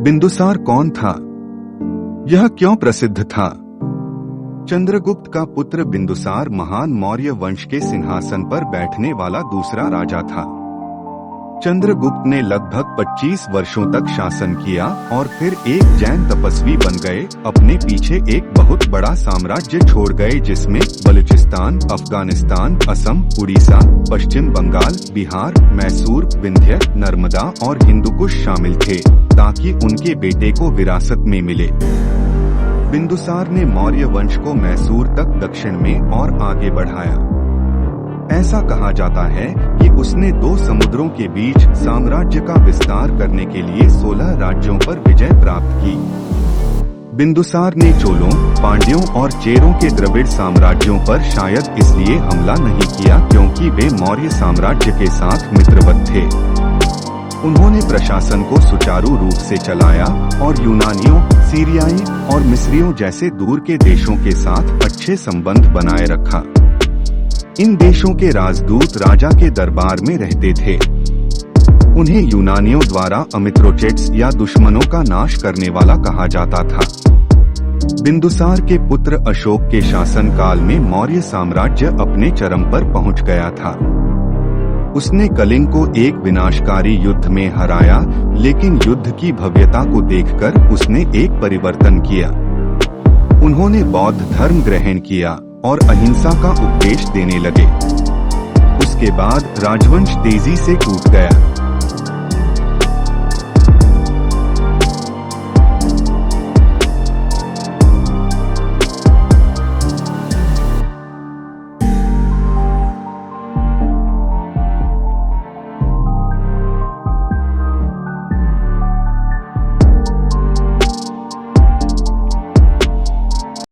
बिंदुसार कौन था? यह क्यों प्रसिद्ध था? चंद्रगुप्त का पुत्र बिंदुसार महान मौर्य वंश के सिंहासन पर बैठने वाला दूसरा राजा था। चंद्रगुप्त ने लगभग 25 वर्षों तक शासन किया और फिर एक जैन तपस्वी बन गए। अपने पीछे एक बहुत बड़ा साम्राज्य छोड़ गए जिसमें बलूचिस्तान, अफगानिस्तान, असम, उड़ीसा, पश्चिम बंगाल, बिहार, मैसूर, विंध्य, नर्मदा और हिंदुकुश शामिल थे, ताकि उनके बेटे को विरासत में मिले। बिंदुसार ने मौर्य वंश को मैसूर तक दक्षिण में और आगे बढ़ाया। ऐसा कहा जाता है कि उसने 2 समुद्रों के बीच साम्राज्य का विस्तार करने के लिए 16 राज्यों पर विजय प्राप्त की। बिंदुसार ने चोलों, पांड्यों और चेरों के द्रविड़ साम्राज्यों पर शायद इसलिए हमला नहीं किया क्योंकि वे मौर्य साम्राज्य के साथ मित्रवत थे। उन्होंने प्रशासन को सुचारू रूप से चलाया और यूनानियों, सीरियाई और मिस्रियों जैसे दूर के देशों के साथ अच्छे संबंध बनाए रखा। इन देशों के राजदूत राजा के दरबार में रहते थे। उन्हें यूनानियों द्वारा अमित्रोचेट्स या दुश्मनों का नाश करने वाला कहा जाता था। बिंदुसार के पुत्र अशोक के शासन काल में मौर्य साम्राज्य अपने चरम पर पहुंच गया था। उसने कलिंग को एक विनाशकारी युद्ध में हराया, लेकिन युद्ध की भव्यता को देखकर उसने एक परिवर्तन किया। उन्होंने बौद्ध धर्म ग्रहण किया और अहिंसा का उपदेश देने लगे। उसके बाद राजवंश तेजी से टूट गया।